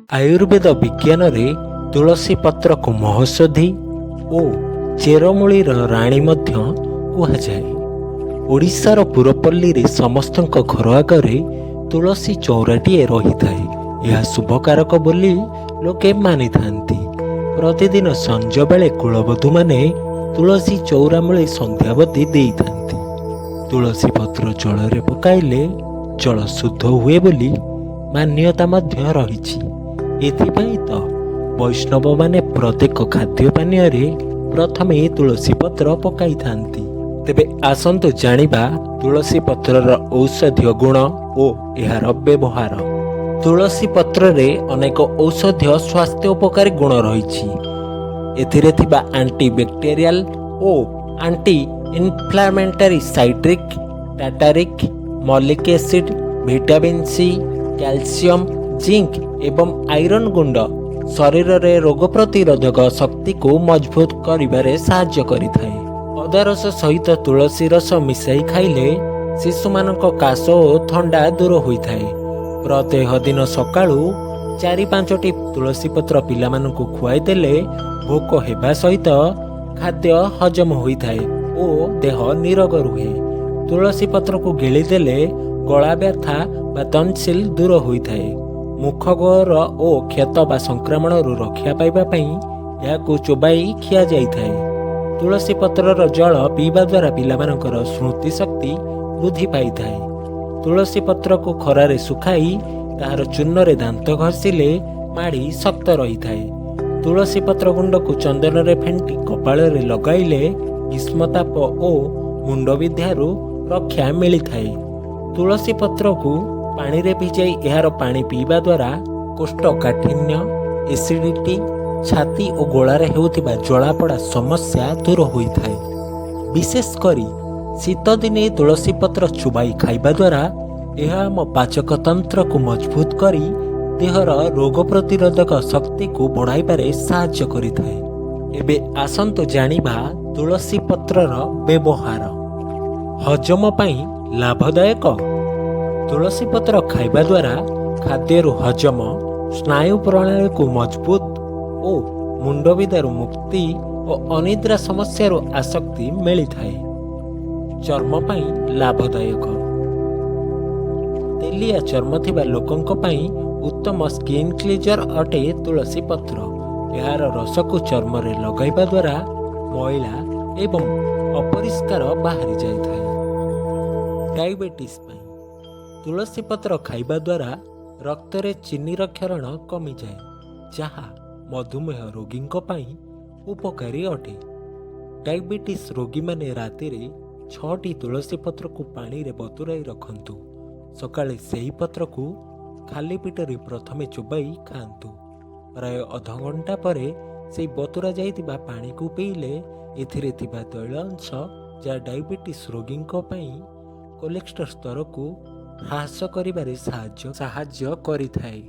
ଆୟୁର୍ବେଦ ବିଜ୍ଞାନରେ ତୁଳସୀ ପତ୍ରକୁ ମହୌଷଧି ଓ ଚେରମୂଳିର ରାଣୀ ମଧ୍ୟ କୁହାଯାଏ। ଓଡ଼ିଶାର ପୁରପଲ୍ଲୀରେ ସମସ୍ତଙ୍କ ଘର ଆଗରେ ତୁଳସୀ ଚଉରାଟିଏ ରହିଥାଏ। ଏହା ଶୁଭକାରକ ବୋଲି ଲୋକେ ମାନିଥାନ୍ତି। ପ୍ରତିଦିନ ସଞ୍ଜବେଳେ କୁଳବଧୂମାନେ ତୁଳସୀ ଚଉରା ମୂଳେ ସନ୍ଧ୍ୟାବତୀ ଦେଇଥାନ୍ତି। ତୁଳସୀ ପତ୍ର ଜଳରେ ପକାଇଲେ ଜଳ ଶୁଦ୍ଧ ହୁଏ ବୋଲି ମାନ୍ୟତା ମଧ୍ୟ ରହିଛି। ଏଥିପାଇଁ ତ ବୈଷ୍ଣବମାନେ ପ୍ରତ୍ୟେକ ଖାଦ୍ୟ ପାନୀୟରେ ପ୍ରଥମେ ତୁଳସୀ ପତ୍ର ପକାଇଥାନ୍ତି। ତେବେ ଆସନ୍ତୁ ଜାଣିବା ତୁଳସୀ ପତ୍ରର ଔଷଧୀୟ ଗୁଣ ଓ ଏହାର ବ୍ୟବହାର। ତୁଳସୀ ପତ୍ରରେ ଅନେକ ଔଷଧୀୟ ସ୍ୱାସ୍ଥ୍ୟ ଉପକାରୀ ଗୁଣ ରହିଛି। ଏଥିରେ ଥିବା ଆଣ୍ଟି ବ୍ୟାକ୍ଟେରିଆଲ ଓ anti inflammatory citric, tartaric, malic acid, vitamin C, calcium, zinc ଏବଂ ଆଇରନ୍ ଗୁଣ୍ଡ ଶରୀରରେ ରୋଗ ପ୍ରତିରୋଧକ ଶକ୍ତିକୁ ମଜବୁତ କରିବାରେ ସାହାଯ୍ୟ କରିଥାଏ। ଅଦା ରସ ସହିତ ତୁଳସୀ ରସ ମିଶାଇ ଖାଇଲେ ଶିଶୁମାନଙ୍କ କାଶ ଓ ଥଣ୍ଡା ଦୂର ହୋଇଥାଏ। ପ୍ରତ୍ୟେକ ଦିନ ସକାଳୁ 4-5ଟି ତୁଳସୀ ପତ୍ର ପିଲାମାନଙ୍କୁ ଖୁଆଇ ଦେଲେ ଭୋକ ହେବା ସହିତ ଖାଦ୍ୟ ହଜମ ହୋଇଥାଏ ଓ ଦେହ ନିରୋଗ ରୁହେ। ତୁଳସୀ ପତ୍ରକୁ ଗିଳିଦେଲେ ଗଳା ବ୍ୟଥା ବା ଟନସିଲ୍ ଦୂର ହୋଇଥାଏ। ମୁଖ ଗହ୍ୱର ଓ କ୍ଷତ ବା ସଂକ୍ରମଣରୁ ରକ୍ଷା ପାଇବା ପାଇଁ ଏହାକୁ ଚୋବାଇ ଖିଆଯାଇଥାଏ। ତୁଳସୀ ପତ୍ରର ଜଳ ପିଇବା ଦ୍ୱାରା ପିଲାମାନଙ୍କର ସ୍ମୃତି ଶକ୍ତି ବୃଦ୍ଧି ପାଇଥାଏ। ତୁଳସୀ ପତ୍ରକୁ ଖରାରେ ଶୁଖାଇ ତାହାର ଚୂର୍ଣ୍ଣରେ ଦାନ୍ତ ଘଷିଲେ ମାଢ଼ି ଶକ୍ତ ରହିଥାଏ। ତୁଳସୀ ପତ୍ର ଗୁଣ୍ଡକୁ ଚନ୍ଦନରେ ଫେଣ୍ଟି କପାଳରେ ଲଗାଇଲେ ଗ୍ରୀଷ୍ମତାପ ଓ ମୁଣ୍ଡବିନ୍ଧାରୁ ରକ୍ଷା ମିଳିଥାଏ। ତୁଳସୀ ପତ୍ରକୁ ପାଣିରେ ଭିଜାଇ ଏହାର ପାଣି ପିଇବା ଦ୍ୱାରା କୋଷ୍ଠକାଠିନ୍ୟ, ଏସିଡିଟି, ଛାତି ଓ ଗଳାରେ ହେଉଥିବା ଜଳାପୋଡ଼ା ସମସ୍ୟା ଦୂର ହୋଇଥାଏ। ବିଶେଷ କରି ଶୀତ ଦିନେ ତୁଳସୀ ପତ୍ର ଚୋବାଇ ଖାଇବା ଦ୍ୱାରା ଏହା ଆମ ପାଚକ ତନ୍ତ୍ରକୁ ମଜବୁତ କରି ଦେହର ରୋଗ ପ୍ରତିରୋଧକ ଶକ୍ତିକୁ ବଢ଼ାଇବାରେ ସାହାଯ୍ୟ କରିଥାଏ। ଏବେ ଆସନ୍ତୁ ଜାଣିବା ତୁଳସୀ ପତ୍ରର ବ୍ୟବହାର। ହଜମ ପାଇଁ ଲାଭଦାୟକ। ତୁଳସୀ ପତ୍ର ଖାଇବା ଦ୍ୱାରା ଖାଦ୍ୟରୁ ହଜମ, ସ୍ନାୟୁ ପ୍ରଣାଳୀକୁ ମଜବୁତ ଓ ମୁଣ୍ଡବିନ୍ଧାରୁ ମୁକ୍ତି ଓ ଅନିଦ୍ରା ସମସ୍ୟାରୁ ଆଶକ୍ତି ମିଳିଥାଏ। ଚର୍ମ ପାଇଁ ଲାଭଦାୟକ। ତେଲିଆ ଚର୍ମ ଥିବା ଲୋକଙ୍କ ପାଇଁ ଉତ୍ତମ ସ୍କିନ୍ କ୍ଲିଜର ଅଟେ ତୁଳସୀ ପତ୍ର। ଏହାର ରସକୁ ଚର୍ମରେ ଲଗାଇବା ଦ୍ୱାରା ମଇଳା ଏବଂ ଅପରିଷ୍କାର ବାହାରି ଯାଇଥାଏ। ଡାଇବେଟିସ୍ ପାଇଁ ତୁଳସୀ ପତ୍ର ଖାଇବା ଦ୍ୱାରା ରକ୍ତରେ ଚିନିର କ୍ଷରଣ କମିଯାଏ, ଯାହା ମଧୁମେହ ରୋଗୀଙ୍କ ପାଇଁ ଉପକାରୀ ଅଟେ। ଡାଇବେଟିସ୍ ରୋଗୀମାନେ ରାତିରେ 6ଟି ତୁଳସୀ ପତ୍ରକୁ ପାଣିରେ ବତୁରାଇ ରଖନ୍ତୁ। ସକାଳେ ସେହି ପତ୍ରକୁ ଖାଲି ପେଟରେ ପ୍ରଥମେ ଚୋବାଇ ଖାଆନ୍ତୁ। ପ୍ରାୟ ଅଧଘଣ୍ଟା ପରେ ସେହି ବତୁରା ଯାଇଥିବା ପାଣିକୁ ପିଇଲେ ଏଥିରେ ଥିବା ତୈଳ ଅଂଶ, ଯାହା ଡାଇବେଟିସ୍ ରୋଗୀଙ୍କ ପାଇଁ କୋଲେଷ୍ଟ୍ରଲ୍ ସ୍ତରକୁ ହ୍ରାସ କରିବାରେ ସାହାଯ୍ୟ କରିଥାଏ।